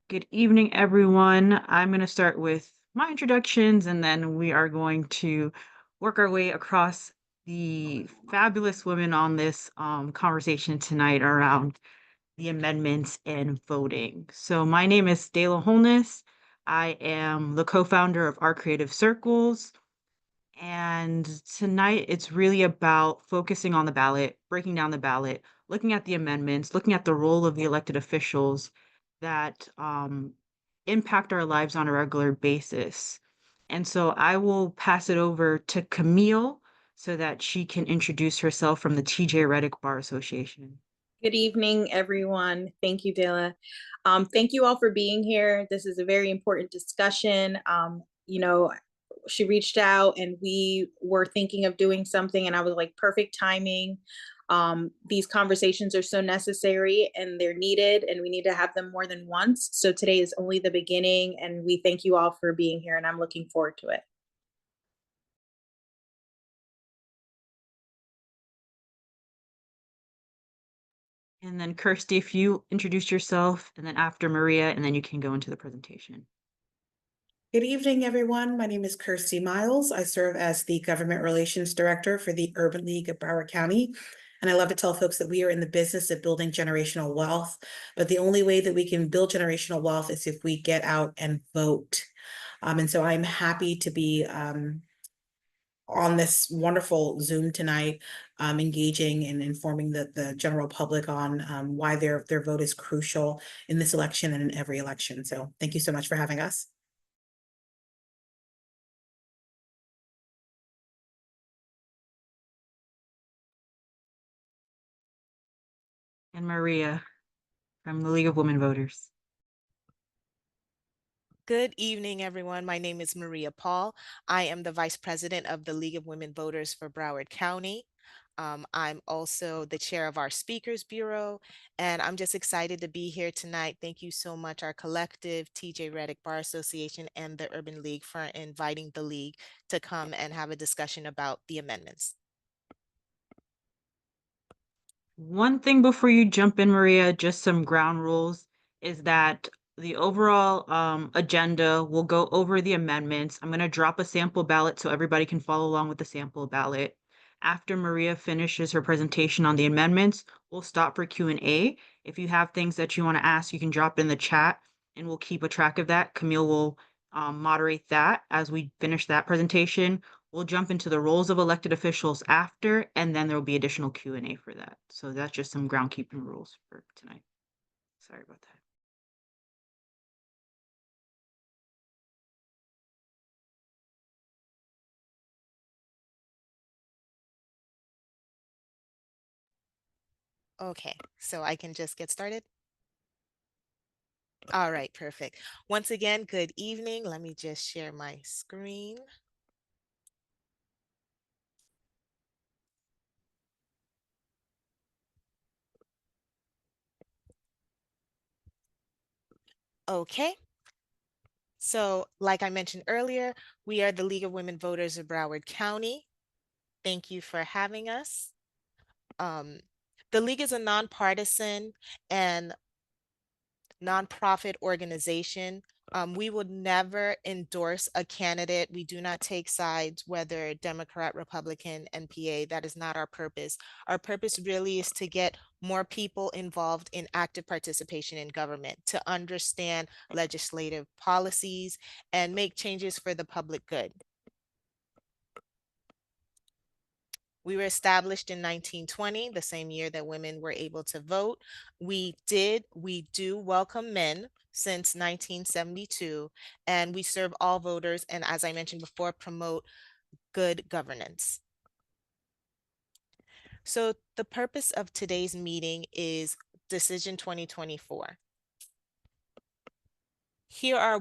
Good evening, everyone. I'm going to start with my introductions and then we are going to work our way across the fabulous women on this conversation tonight around the amendments and voting. So, my name is Dela Holness. I am the co founder of Our Creative Circles. And tonight it's really about focusing on the ballot, breaking down the ballot, looking at the amendments, looking at the role of the elected officials that impact our lives on a regular basis. And so I will pass it over to Camille so that she can introduce herself from the TJ Reddick Bar Association. Good evening, everyone. Thank you, Dela. Thank you all for being here. This is a very important discussion. She reached out and we were thinking of doing something, and I was like, perfect timing. These conversations are so necessary and they're needed, and we need to have them more than once. So today is only the beginning, and we thank you all for being here, and I'm looking forward to it. And then Kirsty, if you introduce yourself, and then after Maria, and then you can go into the presentation. Good evening, everyone. My name is Kirsty Miles. I serve as the Government Relations Director for the Urban League of Broward County. And I love to tell folks that we are in the business of building generational wealth. But the only way that we can build generational wealth is if we get out and vote. And so I'm happy to be on this wonderful Zoom tonight, engaging and informing the general public on why their vote is crucial in this election and in every election. So thank you so much for having us. And Maria from the League of Women Voters. Good evening, everyone. My name is Maria Paul. I am the Vice President of the League of Women Voters for Broward County. I'm also the chair of our Speakers Bureau, and I'm just excited to be here tonight. Thank you so much, our collective, TJ Reddick Bar Association and the Urban League, for inviting the League to come and have a discussion about the amendments. One thing before you jump in, Maria, just some ground rules is that the overall agenda will go over the amendments. I'm going to drop a sample ballot so everybody can follow along with the sample ballot. After Maria finishes her presentation on the amendments, we'll stop for Q&A. If you have things that you want to ask, you can drop in the chat and we'll keep a track of that. Camille will moderate that as we finish that presentation. We'll jump into the roles of elected officials after, and then there will be additional Q&A for that. So that's just some groundkeeping rules for tonight. Sorry about that. Okay, so I can just get started? All right, perfect. Once again, good evening. Let me just share my screen. Okay. So, like I mentioned earlier, we are the League of Women Voters of Broward County. Thank you for having us. The League is a nonpartisan and nonprofit organization. We would never endorse a candidate. We do not take sides, whether Democrat, Republican, NPA. That is not our purpose. Our purpose really is to get more people involved in active participation in government, to understand legislative policies and make changes for the public good. We were established in 1920, the same year that women were able to vote. We do welcome men since 1972, and we serve all voters, and as I mentioned before, promote good governance. So the purpose of today's meeting is Decision 2024. Here are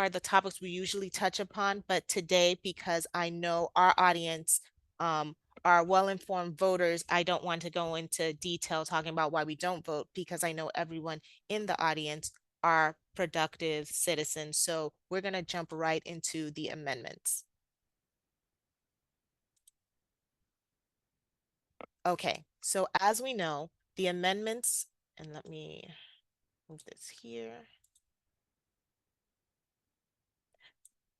the topics we usually touch upon, but today, because I know our audience are well-informed voters, I don't want to go into detail talking about why we don't vote, because I know everyone in the audience are productive citizens. So we're going to jump right into the amendments. Okay, so as we know, the amendments, and let me move this here.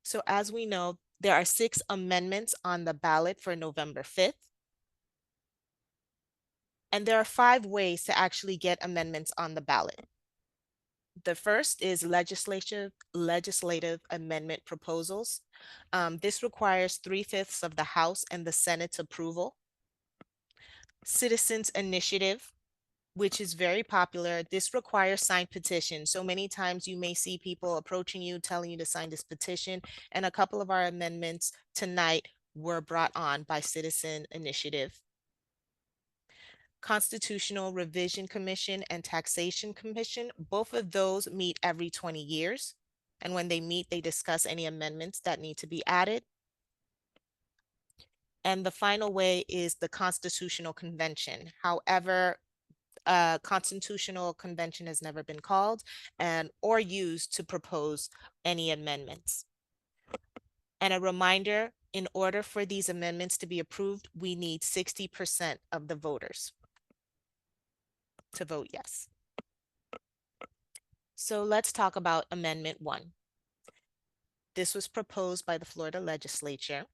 So as we know, there are 6 amendments on the ballot for November 5th. And there are 5 ways to actually get amendments on the ballot. The first is legislative amendment proposals. This requires 3/5 of the House and the Senate's approval. Citizens initiative, which is very popular. This requires signed petition. So many times you may see people approaching you, telling you to sign this petition. And a couple of our amendments tonight were brought on by Citizen Initiative. Constitutional Revision Commission and Taxation Commission, both of those meet every 20 years. And when they meet, they discuss any amendments that need to be added. And the final way is the Constitutional Convention. However, a constitutional convention has never been called or used to propose any amendments. And a reminder, in order for these amendments to be approved, we need 60% of the voters to vote yes. So let's talk about Amendment 1. This was proposed by the Florida legislature.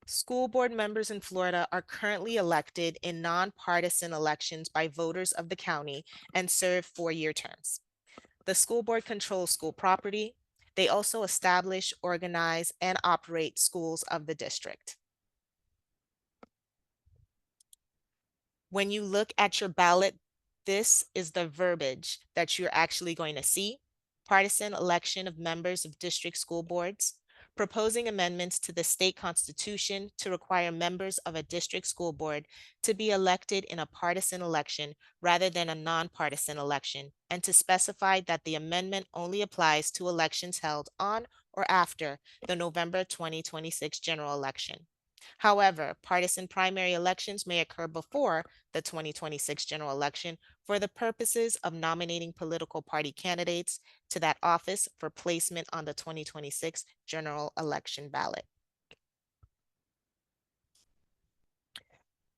School board members in Florida are currently elected in nonpartisan elections by voters of the county and serve 4-year terms. The school board controls school property. They also establish, organize, and operate schools of the district. When you look at your ballot, this is the verbiage that you're actually going to see. Partisan election of members of district school boards, proposing amendments to the state constitution to require members of a district school board to be elected in a partisan election rather than a nonpartisan election, and to specify that the amendment only applies to elections held on or after the November 2026 general election. However, partisan primary elections may occur before the 2026 general election for the purposes of nominating political party candidates to that office for placement on the 2026 general election ballot.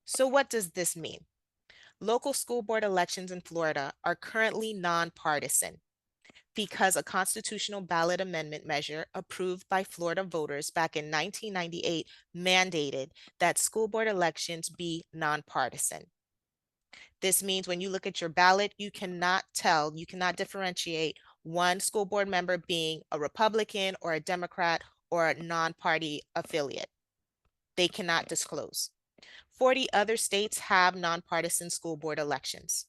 So what does this mean? Local school board elections in Florida are currently nonpartisan because a constitutional ballot amendment measure approved by Florida voters back in 1998 mandated that school board elections be nonpartisan. This means when you look at your ballot, you cannot differentiate one school board member being a Republican or a Democrat or a non-party affiliate. They cannot disclose. 40 other states have nonpartisan school board elections.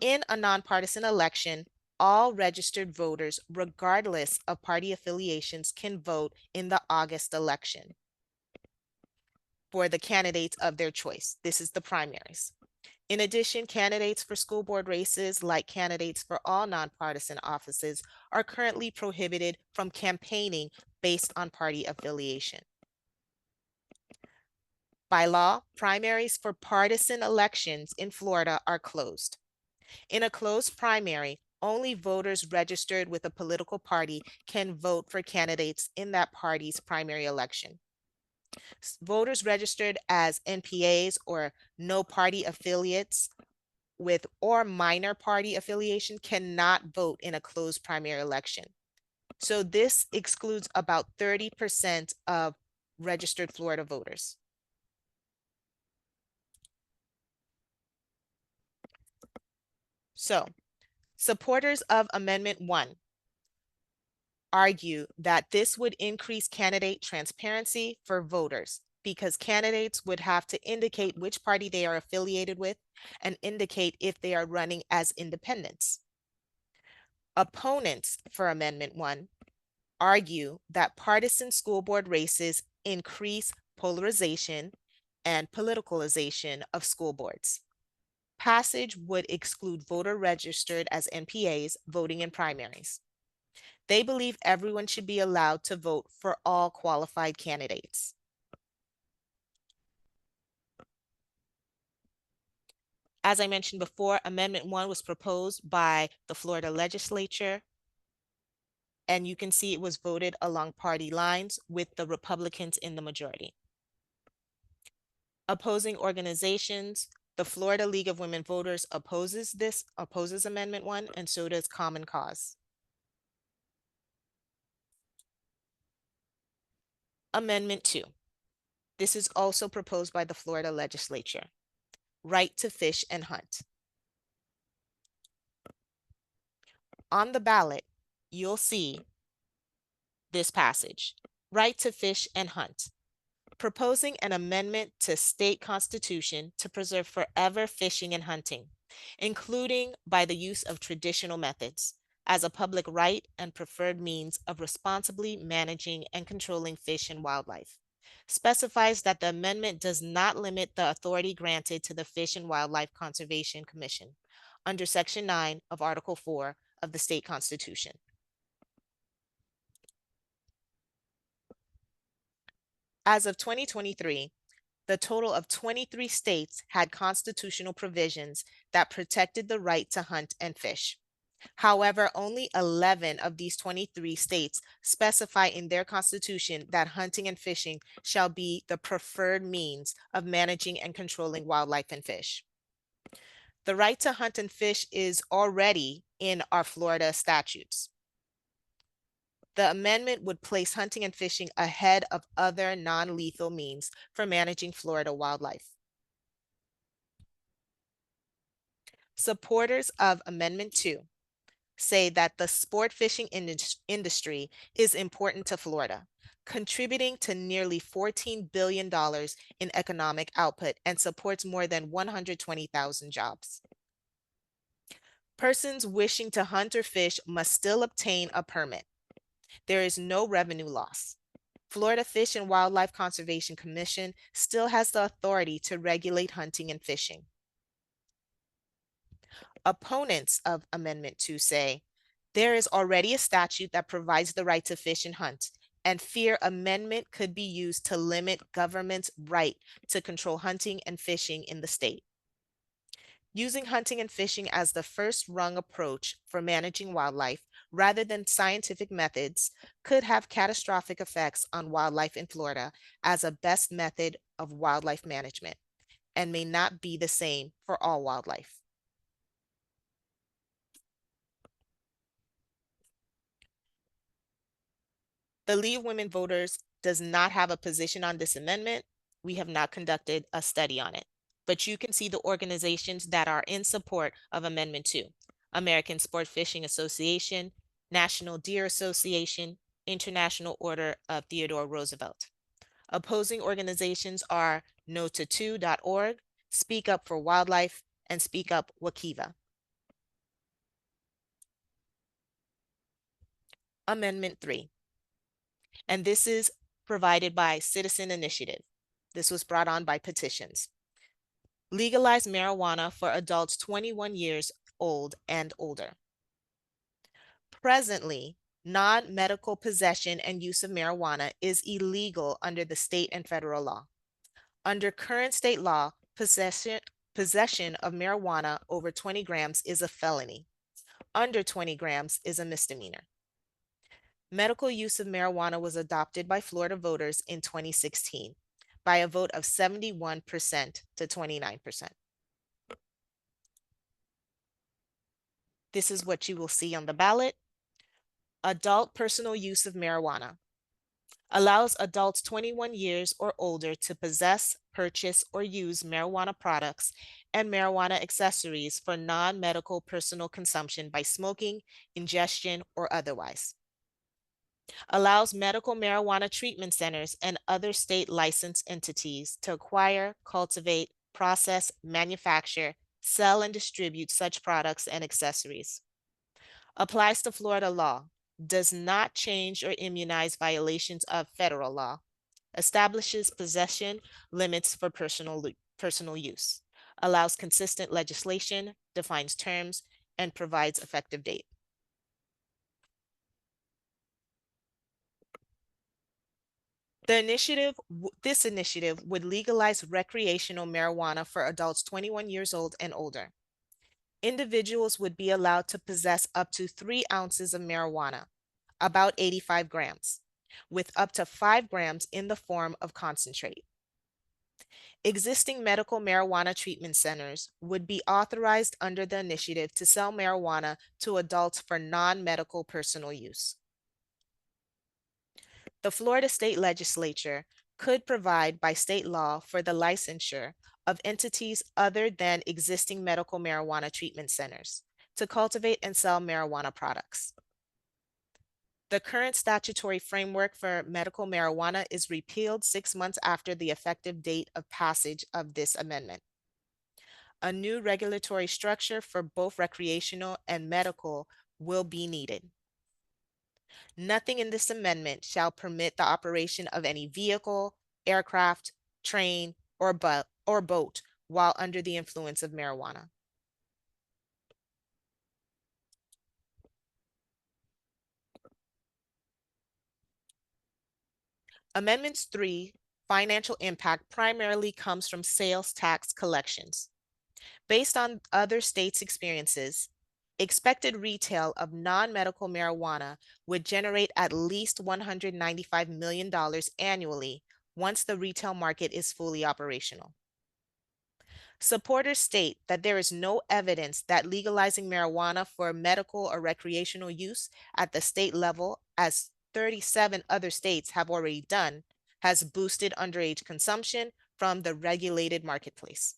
In a nonpartisan election, all registered voters, regardless of party affiliations, can vote in the August election for the candidates of their choice. This is the primaries. In addition, candidates for school board races, like candidates for all nonpartisan offices, are currently prohibited from campaigning based on party affiliation. By law, primaries for partisan elections in Florida are closed. In a closed primary, only voters registered with a political party can vote for candidates in that party's primary election. Voters registered as NPAs or no party affiliates with or minor party affiliation cannot vote in a closed primary election. So this excludes about 30% of registered Florida voters. So, supporters of Amendment 1 argue that this would increase candidate transparency for voters because candidates would have to indicate which party they are affiliated with and indicate if they are running as independents. Opponents for Amendment 1 argue that partisan school board races increase polarization and politicalization of school boards. Passage would exclude voter registered as NPAs voting in primaries. They believe everyone should be allowed to vote for all qualified candidates. As I mentioned before, Amendment 1 was proposed by the Florida legislature, and you can see it was voted along party lines with the Republicans in the majority. Opposing organizations, the Florida League of Women Voters opposes Amendment 1, and so does Common Cause. Amendment 2. This is also proposed by the Florida legislature. Right to fish and hunt. On the ballot, you'll see this passage, right to fish and hunt, proposing an amendment to state constitution to preserve forever fishing and hunting, including by the use of traditional methods, as a public right and preferred means of responsibly managing and controlling fish and wildlife. Specifies that the amendment does not limit the authority granted to the Fish and Wildlife Conservation Commission under Section 9 of Article 4 of the state constitution. As of 2023, the total of 23 states had constitutional provisions that protected the right to hunt and fish. However, only 11 of these 23 states specify in their constitution that hunting and fishing shall be the preferred means of managing and controlling wildlife and fish. The right to hunt and fish is already in our Florida statutes. The amendment would place hunting and fishing ahead of other non-lethal means for managing Florida wildlife. Supporters of Amendment 2 say that the sport fishing industry is important to Florida, contributing to nearly $14 billion in economic output and supports more than 120,000 jobs. Persons wishing to hunt or fish must still obtain a permit. There is no revenue loss. Florida Fish and Wildlife Conservation Commission still has the authority to regulate hunting and fishing. Opponents of Amendment 2 say there is already a statute that provides the right to fish and hunt, and fear amendment could be used to limit government's right to control hunting and fishing in the state. Using hunting and fishing as the first rung approach for managing wildlife rather than scientific methods could have catastrophic effects on wildlife in Florida as a best method of wildlife management, and may not be the same for all wildlife. The League of Women Voters does not have a position on this amendment. We have not conducted a study on it, but you can see the organizations that are in support of Amendment 2. American Sport Fishing Association, National Deer Association, International Order of Theodore Roosevelt. Opposing organizations are no2.org, Speak Up for Wildlife, and Speak Up Wakiva. Amendment 3. And this is provided by Citizen Initiative. This was brought on by petitions. Legalize marijuana for adults 21 years old and older. Presently, non-medical possession and use of marijuana is illegal under the state and federal law. Under current state law, possession of marijuana over 20 grams is a felony. Under 20 grams is a misdemeanor. Medical use of marijuana was adopted by Florida voters in 2016 by a vote of 71% to 29%. This is what you will see on the ballot. Adult personal use of marijuana allows adults 21 years or older to possess, purchase, or use marijuana products and marijuana accessories for non-medical personal consumption by smoking, ingestion, or otherwise. Allows medical marijuana treatment centers and other state licensed entities to acquire, cultivate, process, manufacture, sell, and distribute such products and accessories. Applies to Florida law. Does not change or immunize violations of federal law. Establishes possession limits for personal use. Allows consistent legislation, defines terms, and provides effective date. This initiative would legalize recreational marijuana for adults 21 years old and older. Individuals would be allowed to possess up to 3 ounces of marijuana, about 85 grams, with up to 5 grams in the form of concentrate. Existing medical marijuana treatment centers would be authorized under the initiative to sell marijuana to adults for non-medical personal use. The Florida State Legislature could provide by state law for the licensure of entities other than existing medical marijuana treatment centers to cultivate and sell marijuana products. The current statutory framework for medical marijuana is repealed 6 months after the effective date of passage of this amendment. A new regulatory structure for both recreational and medical will be needed. Nothing in this amendment shall permit the operation of any vehicle, aircraft, train, or boat while under the influence of marijuana. Amendments 3, financial impact primarily comes from sales tax collections. Based on other states' experiences, expected retail of non-medical marijuana would generate at least $195 million annually once the retail market is fully operational. Supporters state that there is no evidence that legalizing marijuana for medical or recreational use at the state level, as 37 other states have already done, has boosted underage consumption from the regulated marketplace.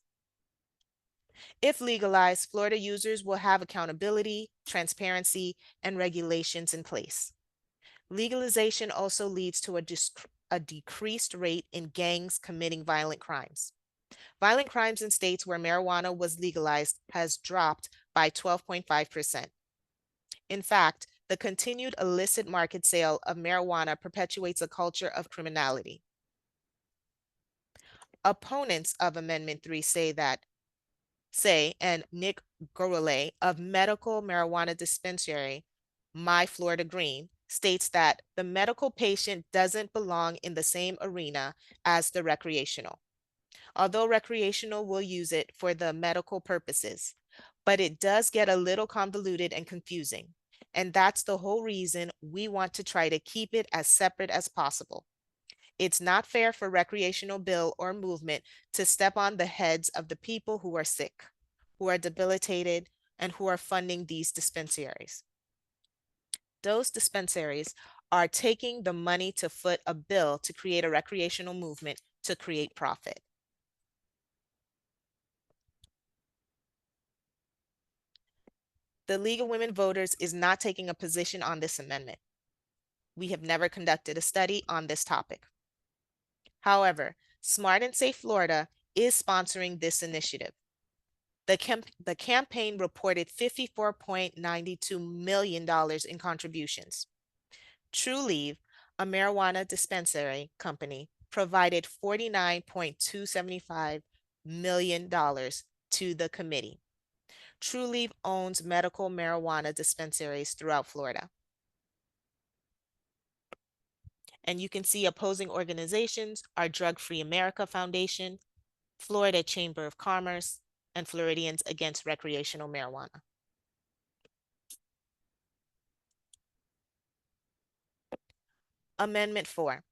If legalized, Florida users will have accountability, transparency, and regulations in place. Legalization also leads to a decreased rate in gangs committing violent crimes. Violent crimes in states where marijuana was legalized has dropped by 12.5%. In fact, the continued illicit market sale of marijuana perpetuates a culture of criminality. Opponents of Amendment 3 and Nick Gorele of medical marijuana dispensary, My Florida Green, states that the medical patient doesn't belong in the same arena as the recreational. Although recreational will use it for the medical purposes, but it does get a little convoluted and confusing. And that's the whole reason we want to try to keep it as separate as possible. It's not fair for recreational bill or movement to step on the heads of the people who are sick, who are debilitated, and who are funding these dispensaries. Those dispensaries are taking the money to foot a bill to create a recreational movement to create profit. The League of Women Voters is not taking a position on this amendment. We have never conducted a study on this topic. However, Smart and Safe Florida is sponsoring this initiative. The campaign reported $54.92 million in contributions. Trulieve, a marijuana dispensary company, provided $49.275 million to the committee. Trulieve owns medical marijuana dispensaries throughout Florida. And you can see opposing organizations are Drug Free America Foundation, Florida Chamber of Commerce, and Floridians Against Recreational Marijuana. Amendment 4.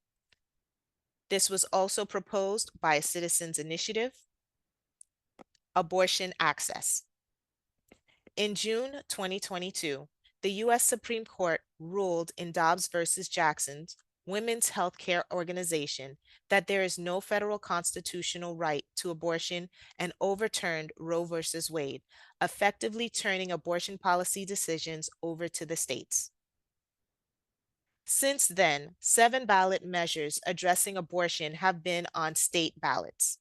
This was also proposed by a citizens initiative. Abortion access. In June 2022, the U.S. Supreme Court ruled in Dobbs versus Jackson's Women's Health Care Organization that there is no federal constitutional right to abortion and overturned Roe versus Wade, effectively turning abortion policy decisions over to the states. Since then, 7 ballot measures addressing abortion have been on state ballots.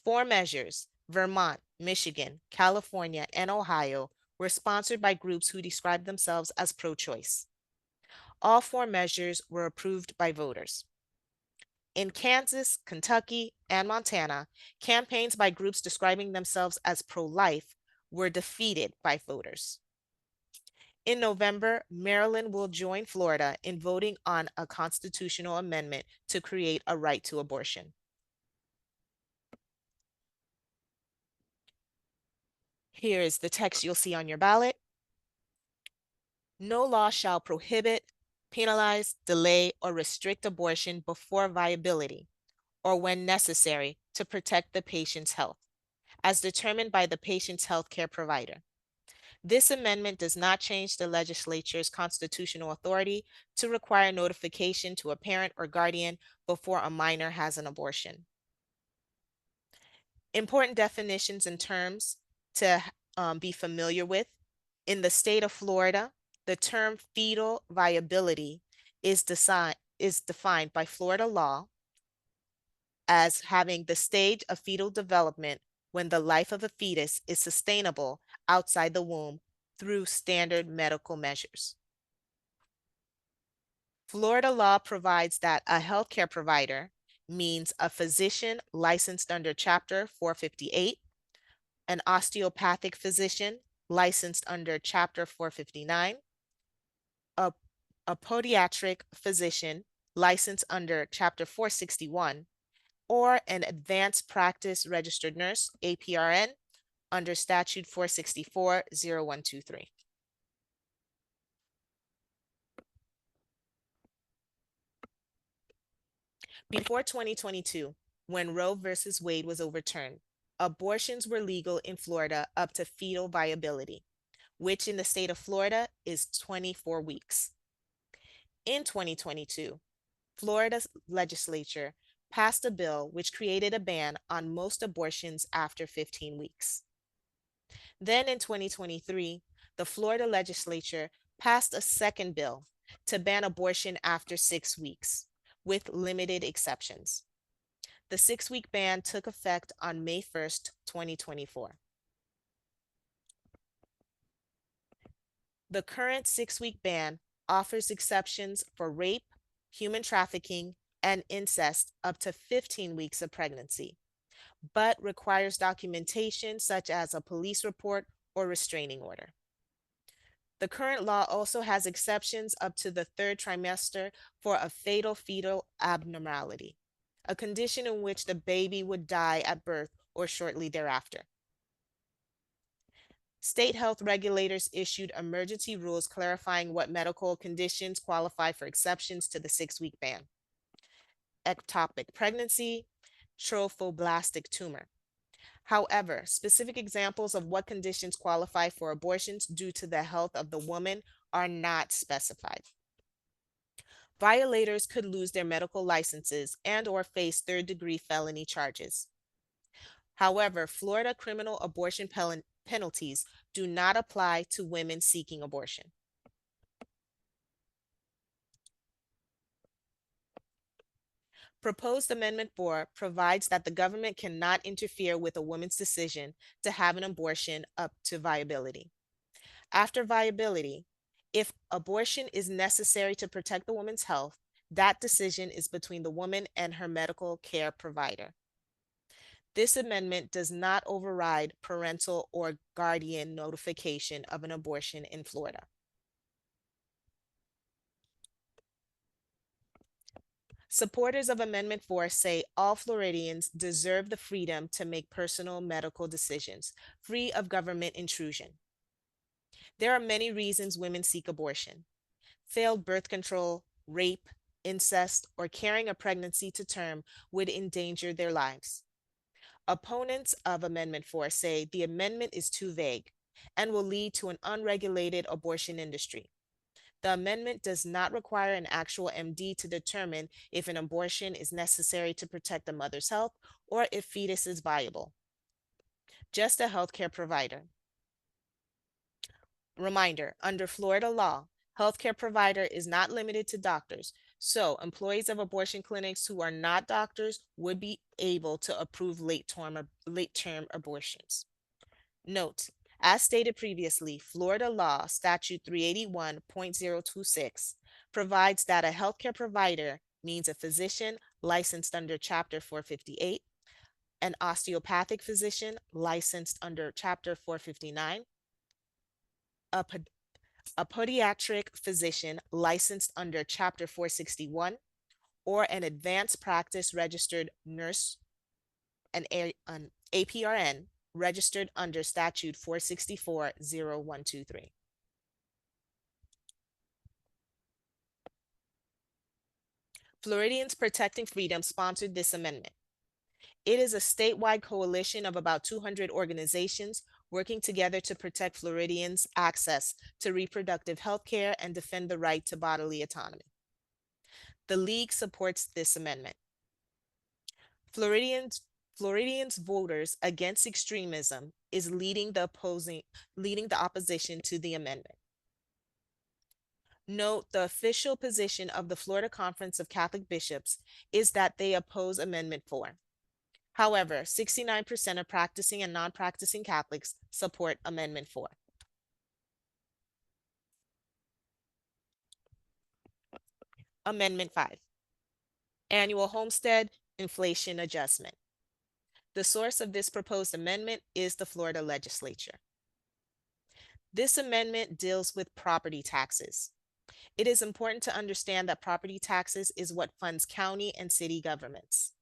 4 measures, Vermont, Michigan, California, and Ohio, were sponsored by groups who describe themselves as pro-choice. All 4 measures were approved by voters. In Kansas, Kentucky, and Montana, campaigns by groups describing themselves as pro-life were defeated by voters. In November, Maryland will join Florida in voting on a constitutional amendment to create a right to abortion. Here is the text you'll see on your ballot. No law shall prohibit, penalize, delay, or restrict abortion before viability or when necessary to protect the patient's health, as determined by the patient's health care provider. This amendment does not change the legislature's constitutional authority to require notification to a parent or guardian before a minor has an abortion. Important definitions and terms to be familiar with. In the state of Florida, the term fetal viability is defined by Florida law as having the stage of fetal development when the life of a fetus is sustainable outside the womb through standard medical measures. Florida law provides that a healthcare provider means a physician licensed under Chapter 458, an osteopathic physician licensed under Chapter 459, a podiatric physician licensed under Chapter 461, or an advanced practice registered nurse, APRN, under Statute 464-0123. Before 2022, when Roe versus Wade was overturned, abortions were legal in Florida up to fetal viability, which in the state of Florida is 24 weeks. In 2022, Florida's legislature passed a bill which created a ban on most abortions after 15 weeks. Then in 2023, the Florida legislature passed a second bill to ban abortion after 6 weeks, with limited exceptions. The 6-week ban took effect on May 1st, 2024. The current 6-week ban offers exceptions for rape, human trafficking, and incest up to 15 weeks of pregnancy, but requires documentation such as a police report or restraining order. The current law also has exceptions up to the 3rd trimester for a fatal fetal abnormality, a condition in which the baby would die at birth or shortly thereafter. State health regulators issued emergency rules clarifying what medical conditions qualify for exceptions to the 6-week ban. Ectopic pregnancy, trophoblastic tumor. However, specific examples of what conditions qualify for abortions due to the health of the woman are not specified. Violators could lose their medical licenses and/or face 3rd-degree felony charges. However, Florida criminal abortion penalties do not apply to women seeking abortion. Proposed Amendment 4 provides that the government cannot interfere with a woman's decision to have an abortion up to viability. After viability, if abortion is necessary to protect the woman's health, that decision is between the woman and her medical care provider. This amendment does not override parental or guardian notification of an abortion in Florida. Supporters of Amendment 4 say all Floridians deserve the freedom to make personal medical decisions, free of government intrusion. There are many reasons women seek abortion: failed birth control, rape, incest, or carrying a pregnancy to term would endanger their lives. Opponents of Amendment 4 say the amendment is too vague and will lead to an unregulated abortion industry. The amendment does not require an actual MD to determine if an abortion is necessary to protect the mother's health or if fetus is viable. Just a healthcare provider. Reminder, under Florida law, healthcare provider is not limited to doctors, so employees of abortion clinics who are not doctors would be able to approve late-term abortions. Note, as stated previously, Florida law, Statute 381.026, provides that a healthcare provider means a physician licensed under Chapter 458, an osteopathic physician licensed under Chapter 459, a podiatric physician licensed under Chapter 461, or an advanced practice registered nurse, an APRN, registered under Statute 464-0123. Floridians Protecting Freedom sponsored this amendment. It is a statewide coalition of about 200 organizations working together to protect Floridians' access to reproductive health care and defend the right to bodily autonomy. The League supports this amendment. Floridians voters against extremism is leading the opposition to the amendment. Note the official position of the Florida Conference of Catholic Bishops is that they oppose Amendment 4. However, 69% of practicing and non-practicing Catholics support Amendment 4. Amendment 5. Annual Homestead Inflation Adjustment. The source of this proposed amendment is the Florida legislature. This amendment deals with property taxes. It is important to understand that property taxes is what funds county and city governments.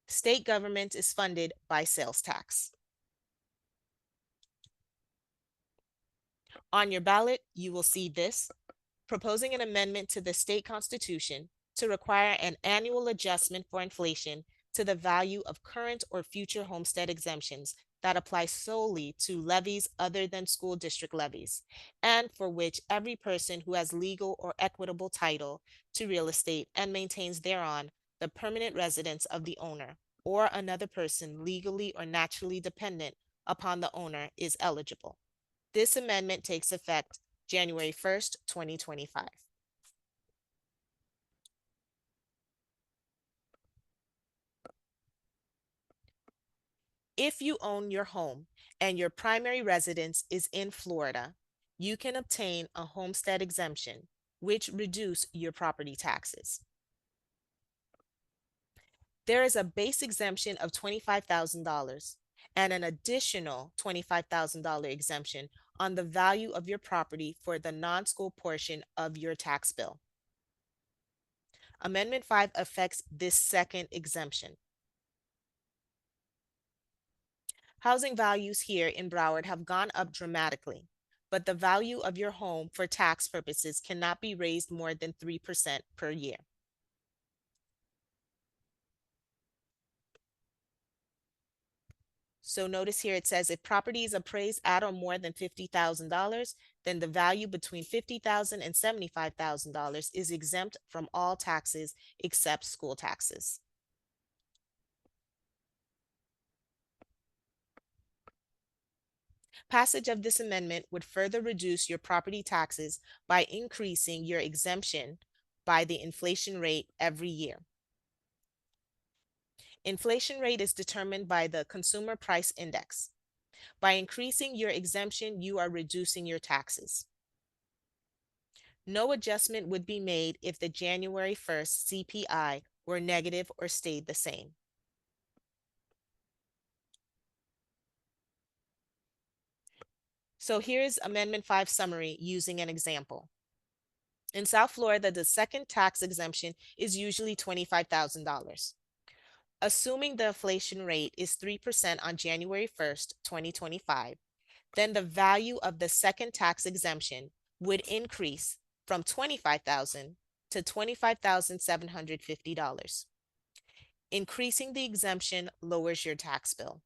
State government is funded by sales tax. On your ballot, you will see this, proposing an amendment to the state constitution to require an annual adjustment for inflation to the value of current or future homestead exemptions that apply solely to levies other than school district levies, and for which every person who has legal or equitable title to real estate and maintains thereon the permanent residence of the owner or another person legally or naturally dependent upon the owner is eligible. This amendment takes effect January 1st, 2025. If you own your home and your primary residence is in Florida, you can obtain a homestead exemption, which reduce your property taxes. There is a base exemption of $25,000 and an additional $25,000 exemption on the value of your property for the non-school portion of your tax bill. Amendment 5 affects this second exemption. Housing values here in Broward have gone up dramatically, but the value of your home for tax purposes cannot be raised more than 3% per year. So notice here it says if property is appraised at or more than $50,000, then the value between $50,000 and $75,000 is exempt from all taxes except school taxes. Passage of this amendment would further reduce your property taxes by increasing your exemption by the inflation rate every year. Inflation rate is determined by the Consumer Price Index. By increasing your exemption, you are reducing your taxes. No adjustment would be made if the January 1st CPI were negative or stayed the same. So here's Amendment 5 summary using an example. In South Florida, the second tax exemption is usually $25,000. Assuming the inflation rate is 3% on January 1st, 2025, then the value of the second tax exemption would increase from $25,000 to $25,750. Increasing the exemption lowers your tax bill.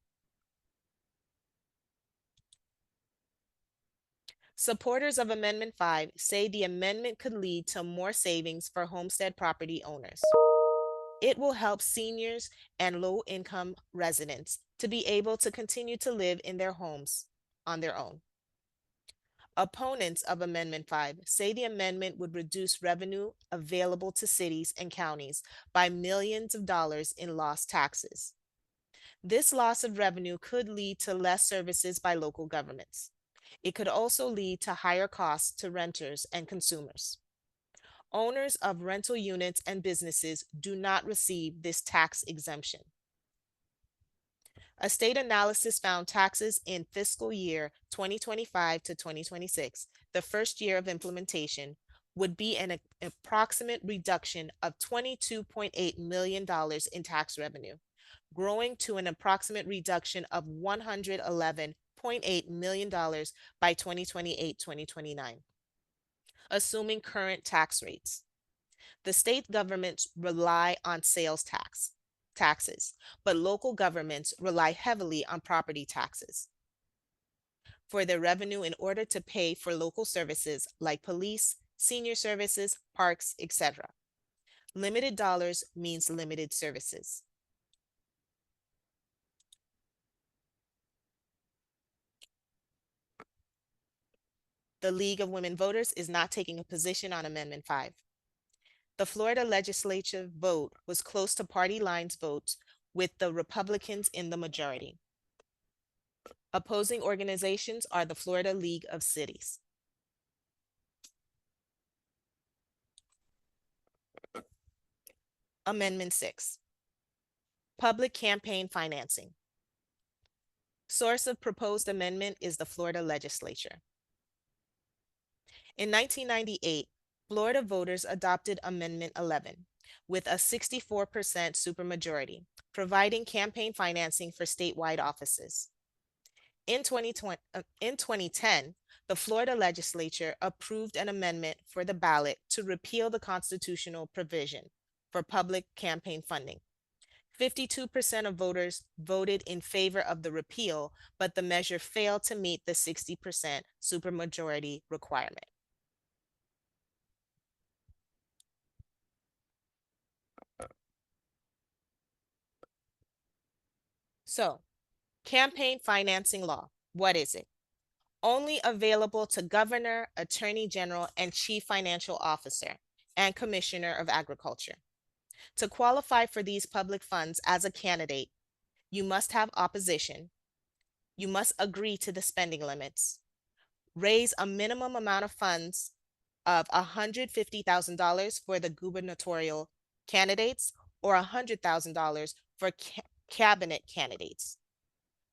Supporters of Amendment 5 say the amendment could lead to more savings for homestead property owners. It will help seniors and low-income residents to be able to continue to live in their homes on their own. Opponents of Amendment 5 say the amendment would reduce revenue available to cities and counties by millions of dollars in lost taxes. This loss of revenue could lead to less services by local governments. It could also lead to higher costs to renters and consumers. Owners of rental units and businesses do not receive this tax exemption. A state analysis found taxes in fiscal year 2025 to 2026, the first year of implementation, would be an approximate reduction of $22.8 million in tax revenue, growing to an approximate reduction of $111.8 million by 2028-2029, assuming current tax rates. The state governments rely on sales taxes, but local governments rely heavily on property taxes. for their revenue in order to pay for local services like police, senior services, parks, etc. Limited dollars means limited services. The League of Women Voters is not taking a position on Amendment 5. The Florida legislature vote was close to party lines votes with the Republicans in the majority. Opposing organizations are the Florida League of Cities. Amendment 6. Public campaign financing. Source of proposed amendment is the Florida legislature. In 1998, Florida voters adopted Amendment 11 with a 64% supermajority, providing campaign financing for statewide offices. In 2010, the Florida legislature approved an amendment for the ballot to repeal the constitutional provision for public campaign funding. 52% of voters voted in favor of the repeal, but the measure failed to meet the 60% supermajority requirement. So, campaign financing law, what is it? Only available to governor, attorney general, and chief financial officer, and commissioner of agriculture. To qualify for these public funds as a candidate, you must have opposition, you must agree to the spending limits, raise a minimum amount of funds of $150,000 for the gubernatorial candidates or $100,000 for cabinet candidates.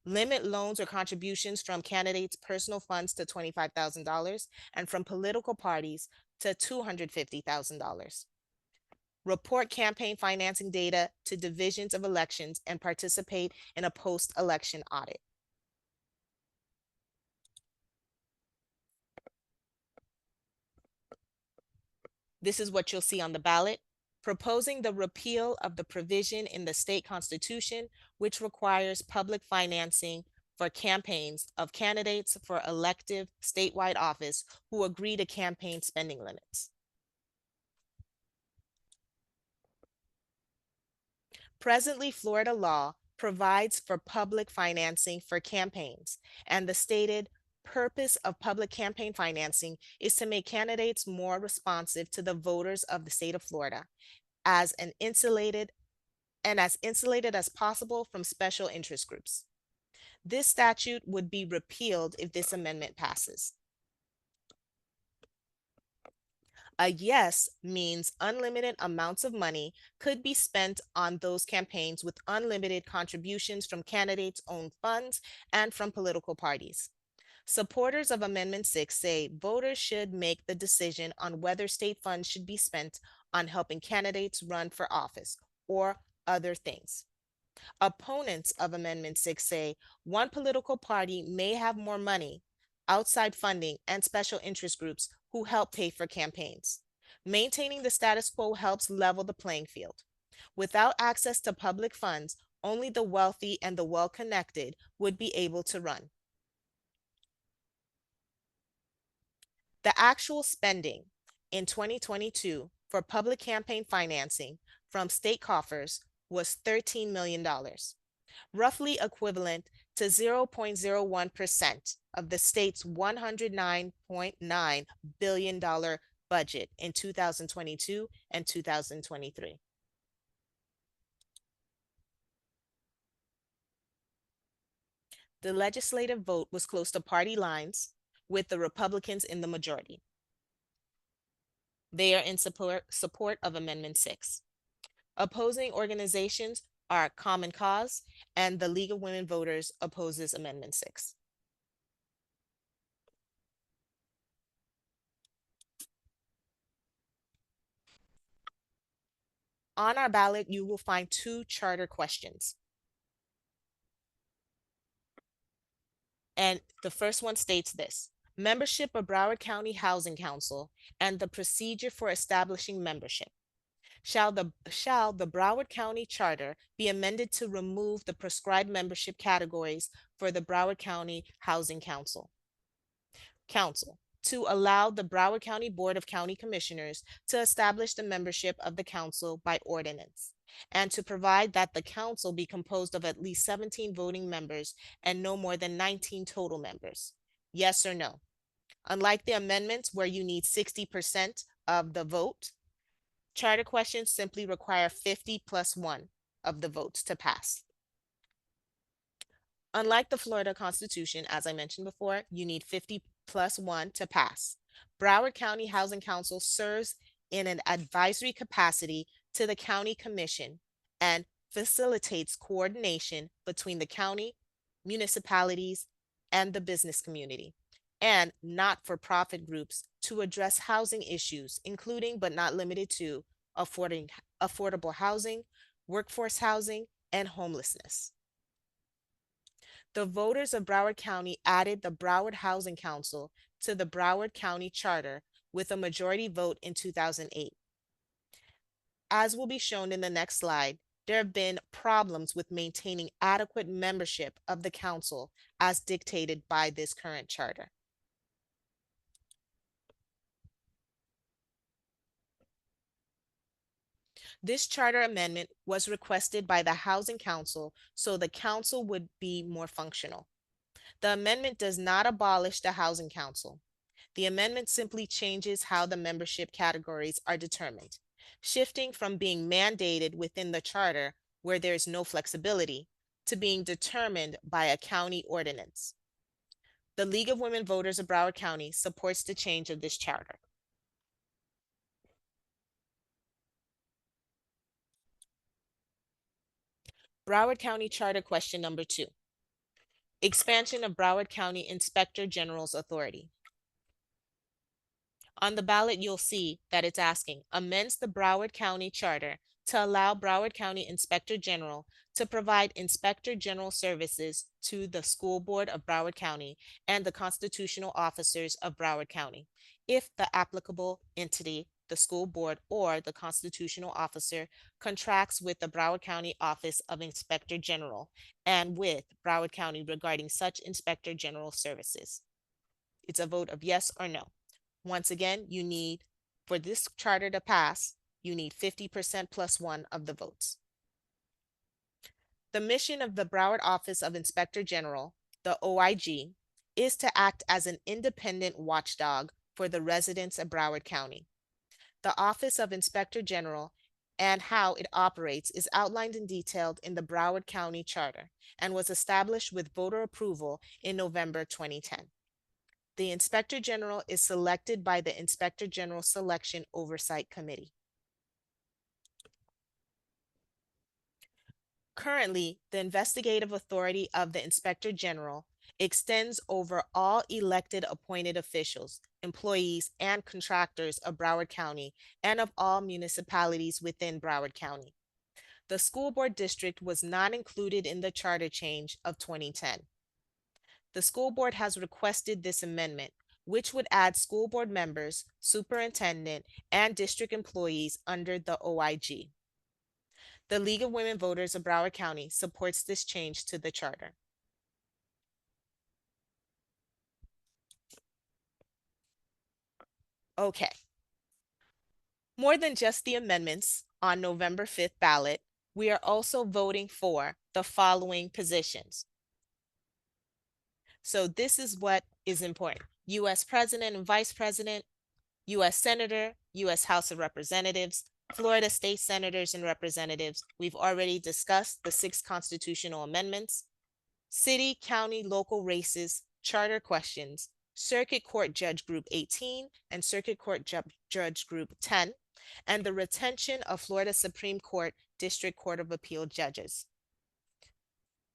Limit loans or contributions from candidates' personal funds to $25,000 and from political parties to $250,000. Report campaign financing data to divisions of elections and participate in a post-election audit. This is what you'll see on the ballot. Proposing the repeal of the provision in the state constitution, which requires public financing for campaigns of candidates for elective statewide office who agree to campaign spending limits. Presently, Florida law provides for public financing for campaigns, and the stated purpose of public campaign financing is to make candidates more responsive to the voters of the state of Florida as insulated as possible from special interest groups. This statute would be repealed if this amendment passes. A yes means unlimited amounts of money could be spent on those campaigns with unlimited contributions from candidates' own funds and from political parties. Supporters of Amendment 6 say voters should make the decision on whether state funds should be spent on helping candidates run for office or other things. Opponents of Amendment 6 say one political party may have more money, outside funding, and special interest groups who help pay for campaigns. Maintaining the status quo helps level the playing field. Without access to public funds, only the wealthy and the well-connected would be able to run. The actual spending in 2022 for public campaign financing from state coffers was $13 million, roughly equivalent to 0.01% of the state's $109.9 billion budget in 2022 and 2023. The legislative vote was close to party lines, with the Republicans in the majority. They are in support of Amendment 6. Opposing organizations are Common Cause, and the League of Women Voters opposes Amendment 6. On our ballot, you will find 2 charter questions. And the first one states this: membership of Broward County Housing Council and the procedure for establishing membership. Shall the Broward County Charter be amended to remove the prescribed membership categories for the Broward County Housing Council? Council to allow the Broward County Board of County Commissioners to establish the membership of the council by ordinance, and to provide that the council be composed of at least 17 voting members and no more than 19 total members. Yes or no? Unlike the amendments where you need 60% of the vote, charter questions simply require 50 plus 1 of the votes to pass. Unlike the Florida Constitution, as I mentioned before, you need 50 plus 1 to pass. Broward County Housing Council serves in an advisory capacity to the county commission and facilitates coordination between the county, municipalities, and the business community, and not-for-profit groups to address housing issues, including but not limited to affordable housing, workforce housing, and homelessness. The voters of Broward County added the Broward Housing Council to the Broward County Charter with a majority vote in 2008. As will be shown in the next slide, there have been problems with maintaining adequate membership of the council as dictated by this current charter. This charter amendment was requested by the Housing Council so the council would be more functional. The amendment does not abolish the Housing Council. The amendment simply changes how the membership categories are determined, shifting from being mandated within the charter, where there is no flexibility, to being determined by a county ordinance. The League of Women Voters of Broward County supports the change of this charter. Broward County Charter question number 2. Expansion of Broward County Inspector General's authority. On the ballot, you'll see that it's asking, amends the Broward County Charter to allow Broward County Inspector General to provide Inspector General services to the School Board of Broward County and the constitutional officers of Broward County, if the applicable entity, the school board or the constitutional officer, contracts with the Broward County Office of Inspector General and with Broward County regarding such Inspector General services. It's a vote of yes or no. Once again, you need, for this charter to pass, you need 50% plus 1 of the votes. The mission of the Broward Office of Inspector General, the OIG, is to act as an independent watchdog for the residents of Broward County. The Office of Inspector General and how it operates is outlined and detailed in the Broward County Charter and was established with voter approval in November 2010. The Inspector General is selected by the Inspector General Selection Oversight Committee. Currently, the investigative authority of the Inspector General extends over all elected appointed officials, employees, and contractors of Broward County and of all municipalities within Broward County. The school board district was not included in the charter change of 2010. The school board has requested this amendment, which would add school board members, superintendent, and district employees under the OIG. The League of Women Voters of Broward County supports this change to the charter. Okay. More than just the amendments on November 5th ballot, we are also voting for the following positions. So this is what is important. U.S. President and Vice President, U.S. Senator, U.S. House of Representatives, Florida State Senators and Representatives. We've already discussed the 6 constitutional amendments, city, county, local races, charter questions, Circuit Court Judge Group 18 and Circuit Court Judge Group 10, and the retention of Florida Supreme Court District Court of Appeal judges.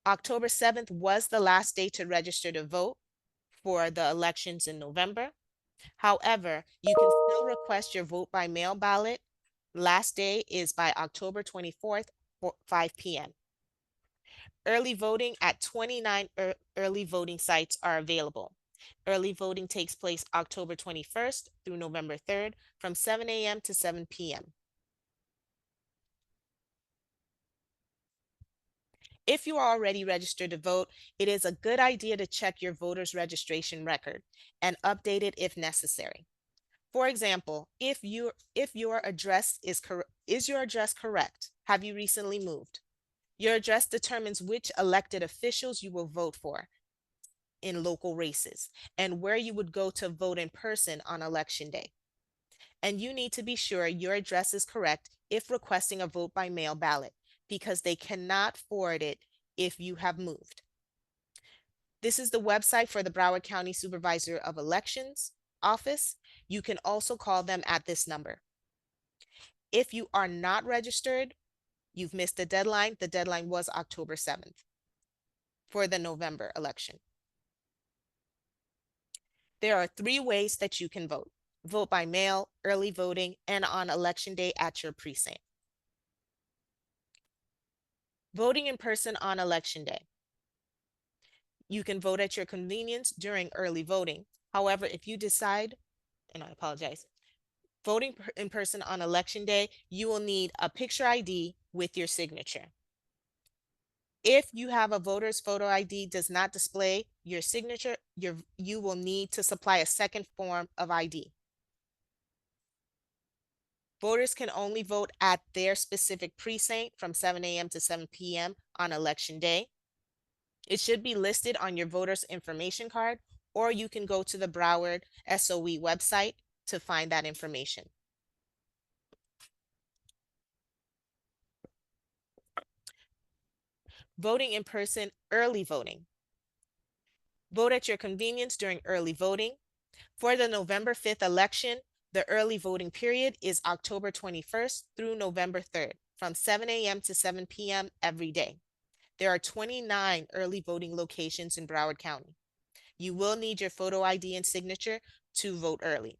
October 7th was the last day to register to vote for the elections in November. However, you can still request your vote by mail ballot. Last day is by October 24th, 5 p.m. Early voting at 29 early voting sites are available. Early voting takes place October 21st through November 3rd from 7 a.m. to 7 p.m. If you are already registered to vote, it is a good idea to check your voter's registration record and update it if necessary. For example, if your address is your address correct? Have you recently moved? Your address determines which elected officials you will vote for in local races and where you would go to vote in person on election day. And you need to be sure your address is correct if requesting a vote by mail ballot, because they cannot forward it if you have moved. This is the website for the Broward County Supervisor of Elections office. You can also call them at this number. If you are not registered, you've missed the deadline. The deadline was October 7th for the November election. There are 3 ways that you can vote: vote by mail, early voting, and on election day at your precinct. Voting in person on election day. You can vote at your convenience during early voting. However, if you decide, and I apologize, voting in person on election day, you will need a picture ID with your signature. If you have a voter's photo ID does not display your signature, you will need to supply a second form of ID. Voters can only vote at their specific precinct from 7 a.m. to 7 p.m. on election day. It should be listed on your voter's information card, or you can go to the Broward SOE website to find that information. Voting in person, early voting. Vote at your convenience during early voting. For the November 5th election, the early voting period is October 21st through November 3rd from 7 a.m. to 7 p.m. every day. There are 29 early voting locations in Broward County. You will need your photo ID and signature to vote early.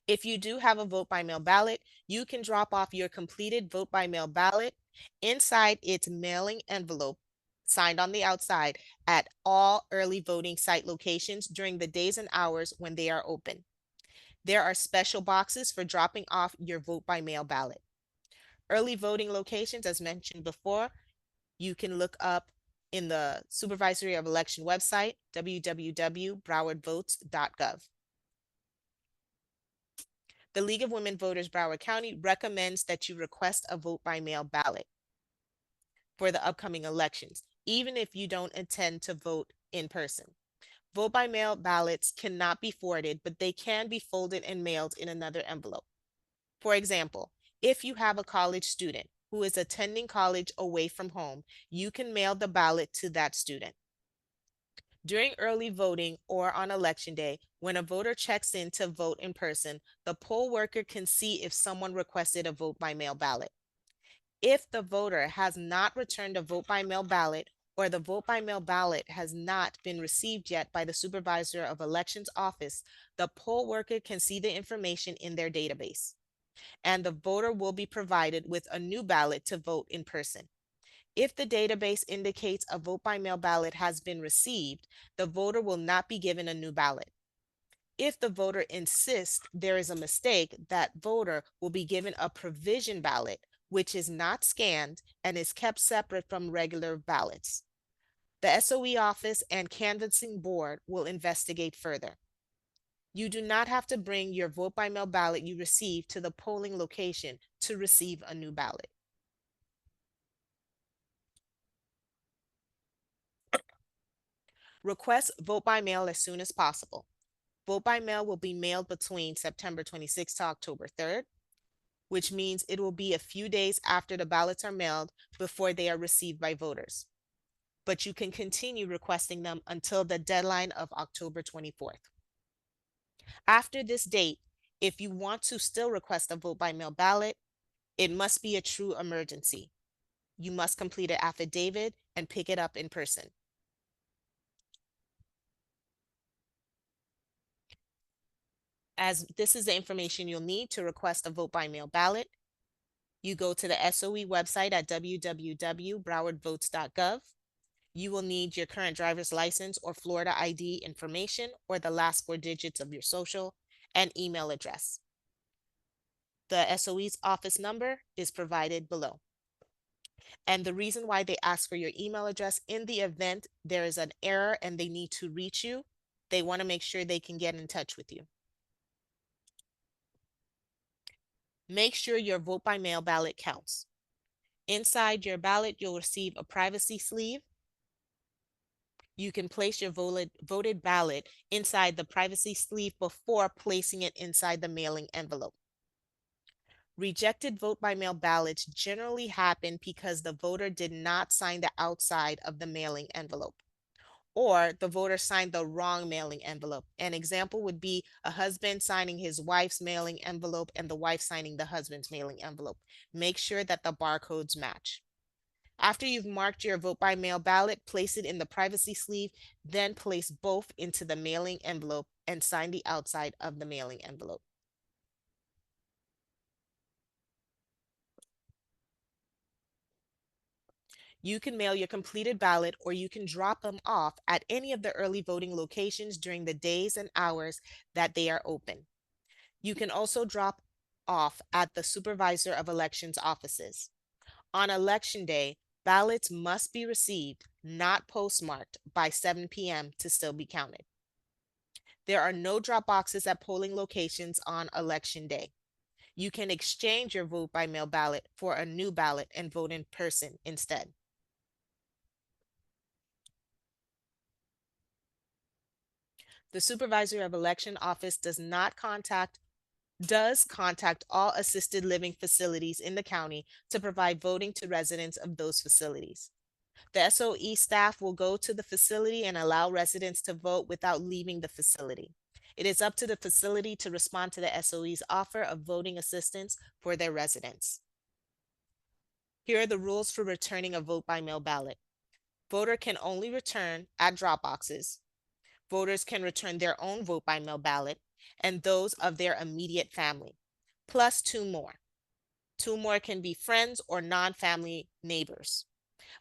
If you do have a vote by mail ballot, you can drop off your completed vote by mail ballot inside its mailing envelope, signed on the outside, at all early voting site locations during the days and hours when they are open. There are special boxes for dropping off your vote by mail ballot. Early voting locations, as mentioned before, you can look up in the Supervisory of Election website, www.browardvotes.gov. The League of Women Voters Broward County recommends that you request a vote by mail ballot for the upcoming elections, even if you don't intend to vote in person. Vote by mail ballots cannot be forwarded, but they can be folded and mailed in another envelope. For example, if you have a college student who is attending college away from home, you can mail the ballot to that student. During early voting or on election day, when a voter checks in to vote in person, the poll worker can see if someone requested a vote by mail ballot. If the voter has not returned a vote by mail ballot, or the vote by mail ballot has not been received yet by the Supervisor of Elections office, the poll worker can see the information in their database, and the voter will be provided with a new ballot to vote in person. If the database indicates a vote by mail ballot has been received, the voter will not be given a new ballot. If the voter insists there is a mistake, that voter will be given a provision ballot, which is not scanned and is kept separate from regular ballots. The SOE office and canvassing board will investigate further. You do not have to bring your vote by mail ballot you received to the polling location to receive a new ballot. Request vote by mail as soon as possible. Vote by mail will be mailed between September 26th to October 3rd, which means it will be a few days after the ballots are mailed before they are received by voters. But you can continue requesting them until the deadline of October 24th. After this date, if you want to still request a vote by mail ballot, it must be a true emergency. You must complete an affidavit and pick it up in person. As this is the information you'll need to request a vote by mail ballot, you go to the SOE website at www.browardvotes.gov. You will need your current driver's license or Florida ID information, or the last 4 digits of your social, and email address. The SOE's office number is provided below. And the reason why they ask for your email address, in the event there is an error and they need to reach you, they want to make sure they can get in touch with you. Make sure your vote by mail ballot counts. Inside your ballot, you'll receive a privacy sleeve. You can place your voted ballot inside the privacy sleeve before placing it inside the mailing envelope. Rejected vote by mail ballots generally happen because the voter did not sign the outside of the mailing envelope, or the voter signed the wrong mailing envelope. An example would be a husband signing his wife's mailing envelope and the wife signing the husband's mailing envelope. Make sure that the barcodes match. After you've marked your vote by mail ballot, place it in the privacy sleeve, then place both into the mailing envelope and sign the outside of the mailing envelope. You can mail your completed ballot, or you can drop them off at any of the early voting locations during the days and hours that they are open. You can also drop off at the Supervisor of Elections offices. On Election Day, ballots must be received, not postmarked, by 7 p.m. to still be counted. There are no drop boxes at polling locations on Election Day. You can exchange your vote by mail ballot for a new ballot and vote in person instead. The Supervisor of Election office does contact all assisted living facilities in the county to provide voting to residents of those facilities. The SOE staff will go to the facility and allow residents to vote without leaving the facility. It is up to the facility to respond to the SOE's offer of voting assistance for their residents. Here are the rules for returning a vote by mail ballot. Voter can only return at drop boxes. Voters can return their own vote by mail ballot and those of their immediate family, plus 2 more. 2 more can be friends or non-family neighbors.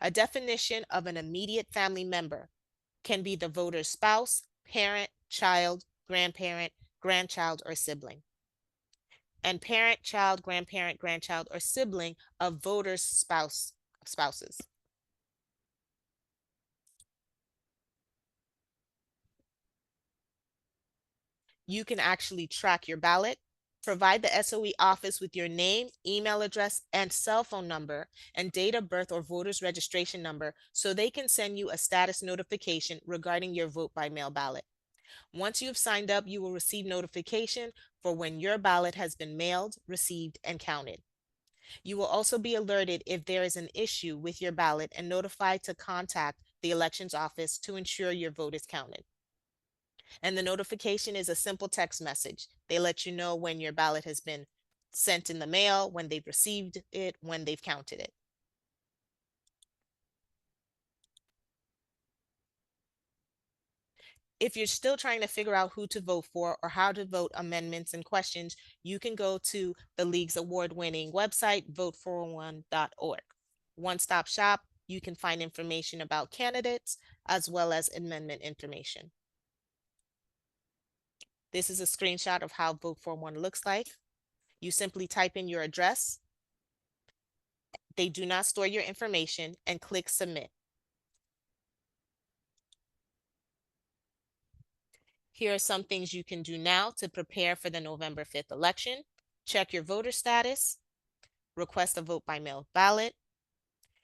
A definition of an immediate family member can be the voter's spouse, parent, child, grandparent, grandchild, or sibling. And parent, child, grandparent, grandchild, or sibling of voters' spouses. You can actually track your ballot. Provide the SOE office with your name, email address, and cell phone number, and date of birth or voter's registration number so they can send you a status notification regarding your vote by mail ballot. Once you've signed up, you will receive notification for when your ballot has been mailed, received, and counted. You will also be alerted if there is an issue with your ballot and notified to contact the elections office to ensure your vote is counted. And the notification is a simple text message. They let you know when your ballot has been sent in the mail, when they've received it, when they've counted it. If you're still trying to figure out who to vote for or how to vote amendments and questions, you can go to the League's award-winning website, vote401.org. One-stop shop, you can find information about candidates as well as amendment information. This is a screenshot of how Vote 401 looks like. You simply type in your address. They do not store your information, and click submit. Here are some things you can do now to prepare for the November 5th election. Check your voter status, request a vote by mail ballot,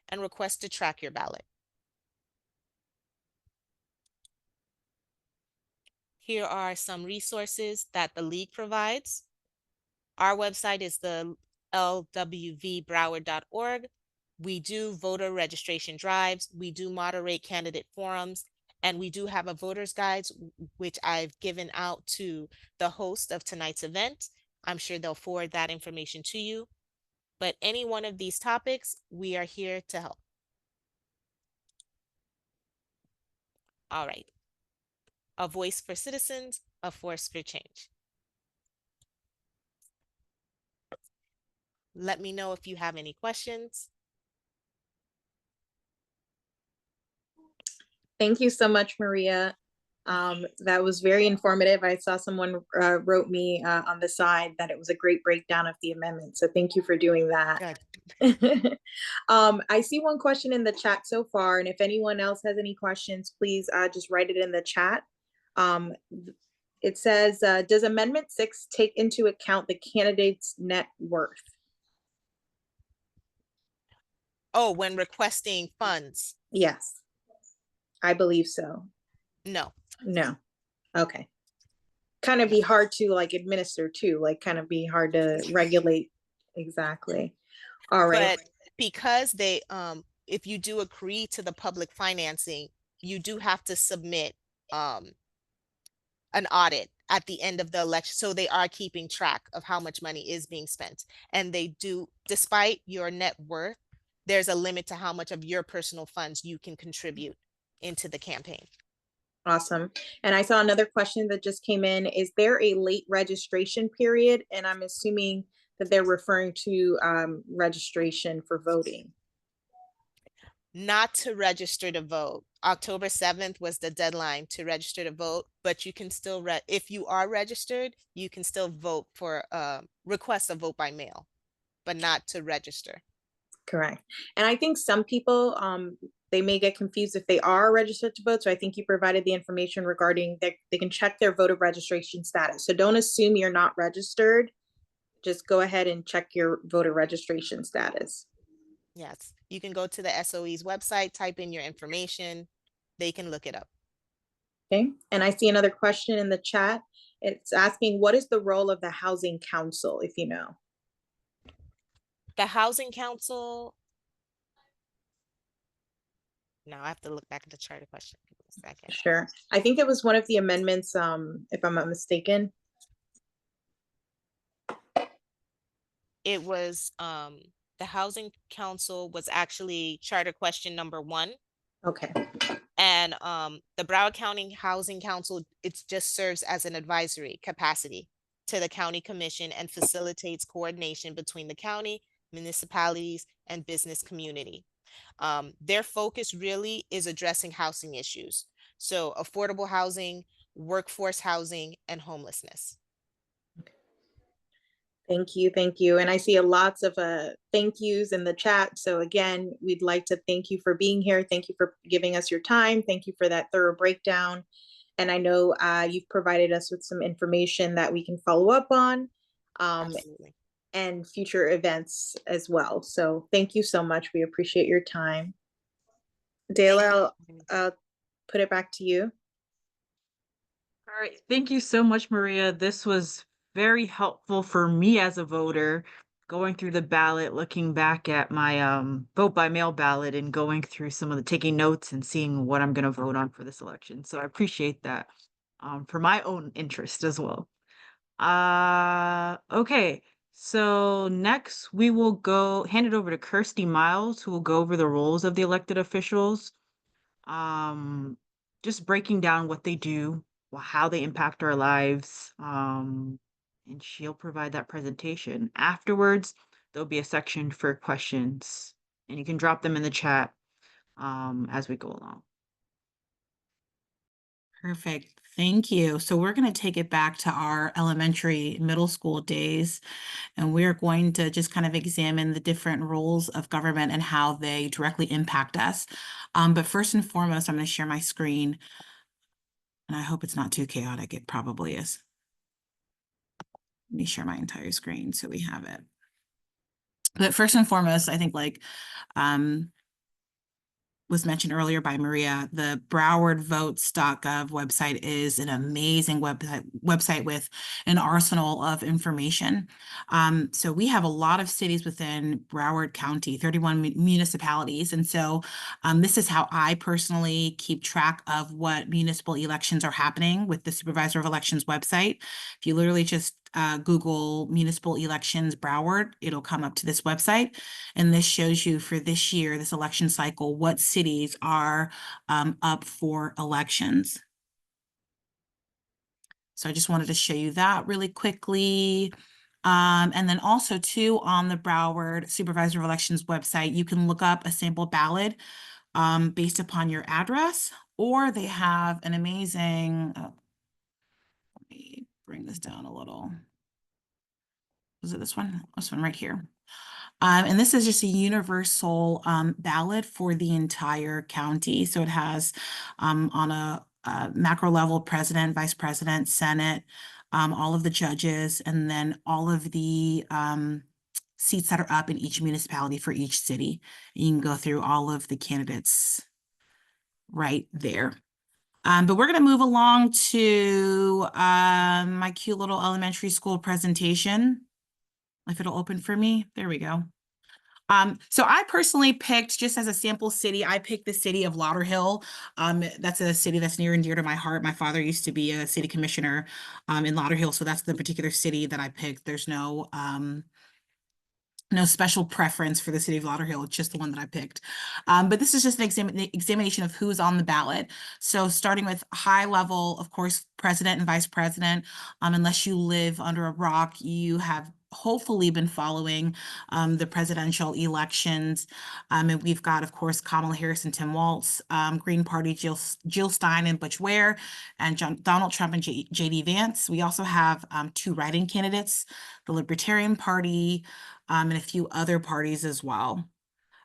and request to track your ballot. Here are some resources that the League provides. Our website is the lwvbroward.org. We do voter registration drives. We do moderate candidate forums, and we do have a voter's guides, which I've given out to the host of tonight's event. I'm sure they'll forward that information to you. But any one of these topics, we are here to help. All right. A voice for citizens, a force for change. Let me know if you have any questions. Thank you so much, Maria. That was very informative. I saw someone wrote me on the side that it was a great breakdown of the amendment. So thank you for doing that. Good. I see one question in the chat so far, and if anyone else has any questions, please just write it in the chat. It says, does Amendment 6 take into account the candidate's net worth? Oh, when requesting funds? Yes, I believe so. No. No. Okay. Kind of be hard to like administer too, like kind of be hard to regulate. Exactly. All right. But because they, if you do agree to the public financing, you do have to submit an audit at the end of the election. So they are keeping track of how much money is being spent. And they do, despite your net worth, there's a limit to how much of your personal funds you can contribute into the campaign. Awesome. And I saw another question that just came in. Is there a late registration period? And I'm assuming that they're referring to registration for voting. Not to register to vote. October 7th was the deadline to register to vote, but you can still, if you are registered, you can still vote for, request a vote by mail, but not to register. Correct. And I think some people, they may get confused if they are registered to vote. So I think you provided the information regarding that they can check their voter registration status. So don't assume you're not registered. Just go ahead and check your voter registration status. Yes, you can go to the SOE's website, type in your information. They can look it up. Okay. And I see another question in the chat. It's asking, what is the role of the Housing Council, if you know? The Housing Council. Now I have to look back at the charter question. A second. Sure. I think it was one of the amendments, if I'm not mistaken. It was, the Housing Council was actually charter question number 1. Okay. And the Broward County Housing Council, it just serves as an advisory capacity to the county commission and facilitates coordination between the county, municipalities, and business community. Their focus really is addressing housing issues. So affordable housing, workforce housing, and homelessness. Thank you. Thank you. And I see lots of thank yous in the chat. So again, we'd like to thank you for being here. Thank you for giving us your time. Thank you for that thorough breakdown. And I know you've provided us with some information that we can follow up on and future events as well. So thank you so much. We appreciate your time. Dale, I'll put it back to you. All right. Thank you so much, Maria. This was very helpful for me as a voter, going through the ballot, looking back at my vote by mail ballot and going through some of the taking notes and seeing what I'm going to vote on for this election. So I appreciate that for my own interest as well. Okay. So next we will go hand it over to Kirsty Miles, who will go over the roles of the elected officials. Just breaking down what they do, how they impact our lives. And she'll provide that presentation. Afterwards, there'll be a section for questions, and you can drop them in the chat as we go along. Perfect. Thank you. So we're going to take it back to our elementary, middle school days, and we're going to just kind of examine the different roles of government and how they directly impact us. But first and foremost, I'm going to share my screen, and I hope it's not too chaotic. It probably is. Let me share my entire screen so we have it. But first and foremost, I think was mentioned earlier by Maria, the BrowardVotes.gov website is an amazing website with an arsenal of information. So we have a lot of cities within Broward County, 31 municipalities. And so this is how I personally keep track of what municipal elections are happening with the Supervisor of Elections website. If you literally just Google municipal elections Broward, it'll come up to this website. And this shows you for this year, this election cycle, what cities are up for elections. So I just wanted to show you that really quickly. And then also too, on the Broward Supervisor of Elections website, you can look up a sample ballot based upon your address, or they have an amazing, let me bring this down a little. Is it this one? This one right here. And this is just a universal ballot for the entire county. So it has on a macro level, president, vice president, Senate, all of the judges, and then all of the seats that are up in each municipality for each city. You can go through all of the candidates right there. But we're going to move along to my cute little elementary school presentation. If it'll open for me, there we go. So I personally picked, just as a sample city, I picked the city of Lauderhill. That's a city that's near and dear to my heart. My father used to be a city commissioner in Lauderhill, so that's the particular city that I picked. There's no special preference for the city of Lauderhill. It's just the one that I picked. But this is just an examination of who's on the ballot. So starting with high level, of course, president and vice president. Unless you live under a rock, you have hopefully been following the presidential elections. And we've got, of course, Kamala Harris and Tim Walz, Green Party, Jill Stein and Butch Ware, and Donald Trump and J.D. Vance. We also have 2 write-in candidates, the Libertarian Party, and a few other parties as well.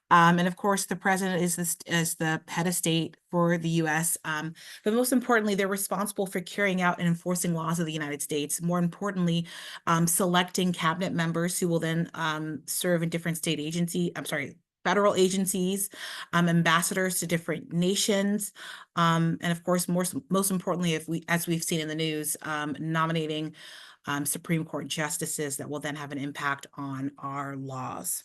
And of course, the president is the head of state for the U.S. But most importantly, they're responsible for carrying out and enforcing laws of the United States. More importantly, selecting cabinet members who will then serve in different federal agencies, ambassadors to different nations, and of course, most importantly, as we've seen in the news, nominating Supreme Court justices that will then have an impact on our laws.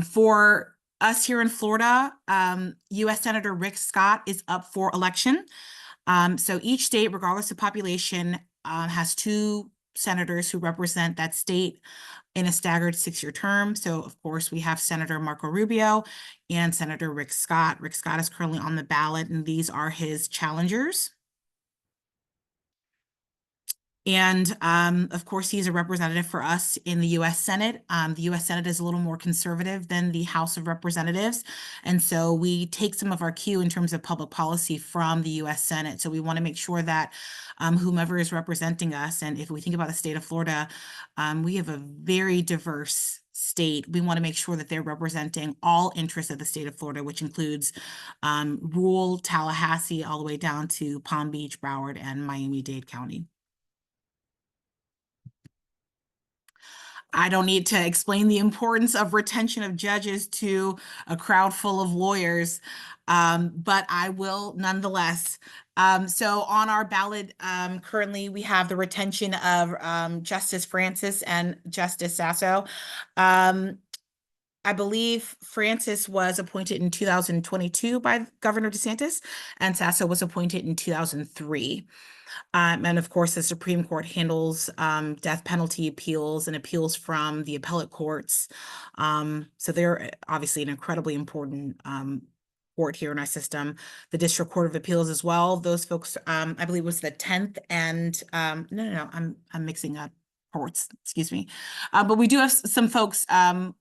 For us here in Florida, U.S. Senator Rick Scott is up for election. So each state, regardless of population, has 2 senators who represent that state in a staggered 6-year term. So, of course, we have Senator Marco Rubio and Senator Rick Scott. Rick Scott is currently on the ballot, and these are his challengers. And of course, he's a representative for us in the U.S. Senate. The U.S. Senate is a little more conservative than the House of Representatives. And so we take some of our cue in terms of public policy from the U.S. Senate. So we want to make sure that whomever is representing us, and if we think about the state of Florida, we have a very diverse state. We want to make sure that they're representing all interests of the state of Florida, which includes rural Tallahassee all the way down to Palm Beach, Broward, and Miami-Dade County. I don't need to explain the importance of retention of judges to a crowd full of lawyers, but I will nonetheless. So on our ballot, currently we have the retention of Justice Francis and Justice Sasso. I believe Francis was appointed in 2022 by Governor DeSantis, and Sasso was appointed in 2003. And of course, the Supreme Court handles death penalty appeals and appeals from the appellate courts. So they're obviously an incredibly important court here in our system. The District Court of Appeals as well. Those folks, I believe, was the 10th and no, I'm mixing up courts. Excuse me. But we do have some folks on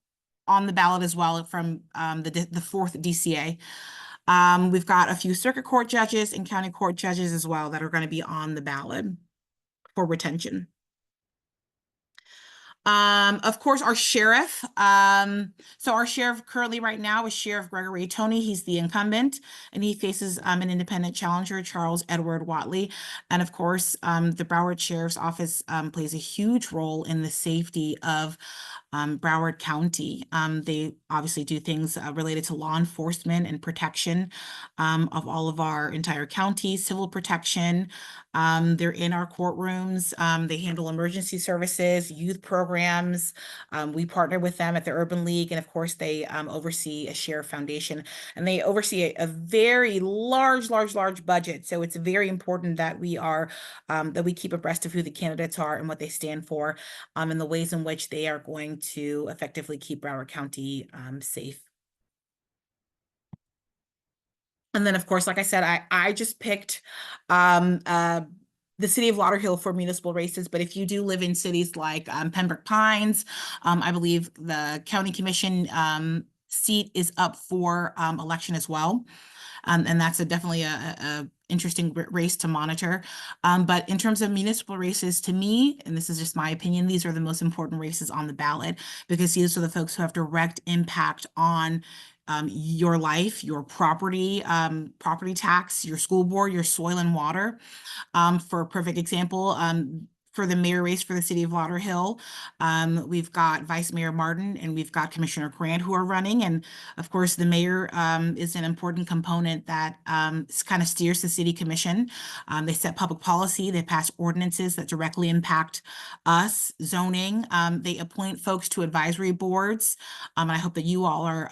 the ballot as well from the 4th DCA. We've got a few circuit court judges and county court judges as well that are going to be on the ballot for retention. Of course, our sheriff. So our sheriff currently right now is Sheriff Gregory Tony. He's the incumbent, and he faces an independent challenger, Charles Edward Watley. And of course, the Broward Sheriff's Office plays a huge role in the safety of Broward County. They obviously do things related to law enforcement and protection of all of our entire county, civil protection. They're in our courtrooms. They handle emergency services, youth programs. We partner with them at the Urban League, and of course, they oversee a sheriff foundation, and they oversee a very large budget. So it's very important that we are that we keep abreast of who the candidates are and what they stand for, and the ways in which they are going to effectively keep Broward County safe. And then, of course, like I said, I just picked the city of Lauderhill for municipal races. But if you do live in cities like Pembroke Pines, I believe the county commission seat is up for election as well. And that's definitely a interesting race to monitor. But in terms of municipal races, to me, and this is just my opinion, these are the most important races on the ballot, because these are the folks who have direct impact on your life, your property, property tax, your school board, your soil and water. For a perfect example, for the mayor race for the city of Lauderhill, we've got Vice Mayor Martin and we've got Commissioner Grant who are running. And of course, the mayor is an important component that kind of steers the city commission. They set public policy, they pass ordinances that directly impact us, zoning. They appoint folks to advisory boards. And I hope that you all are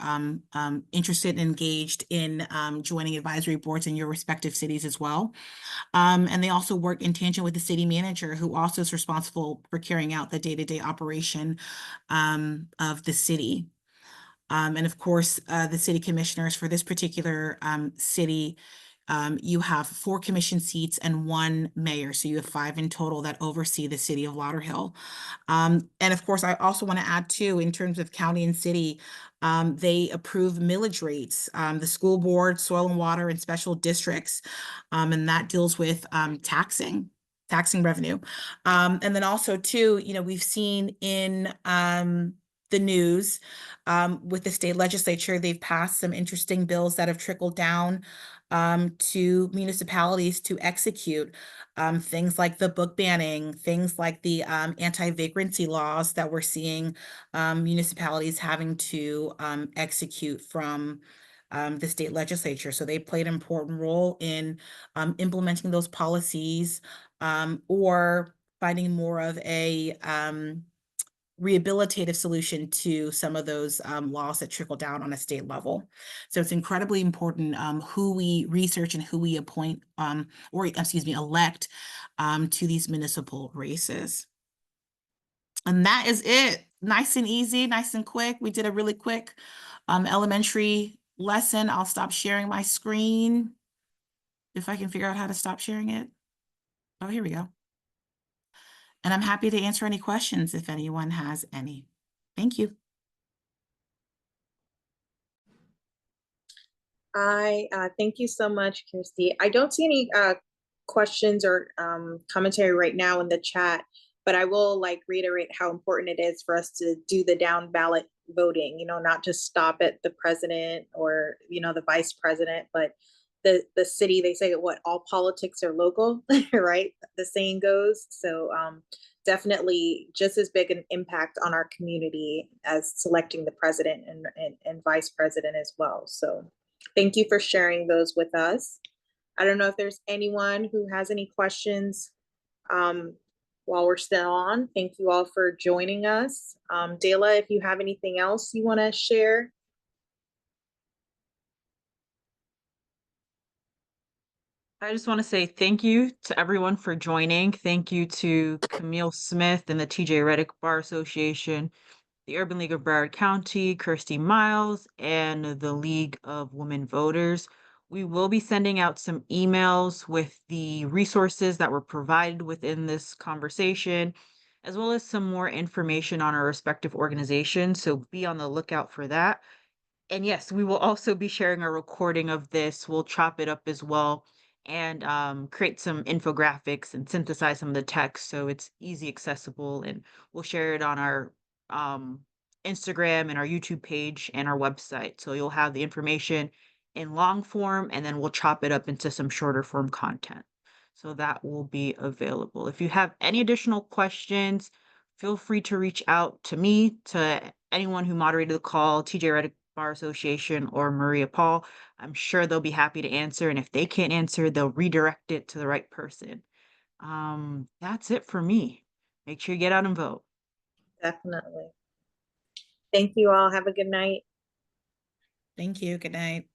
interested and engaged in joining advisory boards in your respective cities as well. And they also work in tangent with the city manager, who also is responsible for carrying out the day-to-day operation of the city. And of course, the city commissioners for this particular city, you have 4 commission seats and 1 mayor. So you have 5 in total that oversee the city of Lauderhill. And of course, I also want to add too, in terms of county and city, they approve millage rates, the school board, soil and water, and special districts. And that deals with taxing revenue. And then also too, you know, we've seen in the news with the state legislature, they've passed some interesting bills that have trickled down to municipalities to execute things like the book banning, things like the anti-vagrancy laws that we're seeing municipalities having to execute from the state legislature. So they played an important role in implementing those policies or finding more of a rehabilitative solution to some of those laws that trickle down on a state level. So it's incredibly important who we research and who we appoint or excuse me, elect to these municipal races. And that is it. Nice and easy, nice and quick. We did a really quick elementary lesson. I'll stop sharing my screen if I can figure out how to stop sharing it. Oh, here we go. And I'm happy to answer any questions if anyone has any. Thank you. I thank you so much, Kirsty. I don't see any questions or commentary right now in the chat, but I will reiterate how important it is for us to do the down ballot voting, you know, not just stop at the president or, you know, the vice president, but the city. They say what all politics are local, right? The saying goes. So definitely just as big an impact on our community as selecting the president and vice president as well. So thank you for sharing those with us. I don't know if there's anyone who has any questions while we're still on. Thank you all for joining us. Dela, if you have anything else you want to share. I just want to say thank you to everyone for joining. Thank you to Camille Smith and the TJ Reddick Bar Association, the Urban League of Broward County, Kirsty Miles, and the League of Women Voters. We will be sending out some emails with the resources that were provided within this conversation, as well as some more information on our respective organizations. So be on the lookout for that. And yes, we will also be sharing a recording of this. We'll chop it up as well and create some infographics and synthesize some of the text so it's easy accessible. And we'll share it on our Instagram and our YouTube page and our website. So you'll have the information in long form, and then we'll chop it up into some shorter form content. So that will be available. If you have any additional questions, feel free to reach out to me, to anyone who moderated the call, TJ Reddick Bar Association or Maria Paul. I'm sure they'll be happy to answer. And if they can't answer, they'll redirect it to the right person. That's it for me. Make sure you get out and vote. Definitely. Thank you all. Have a good night. Thank you. Good night.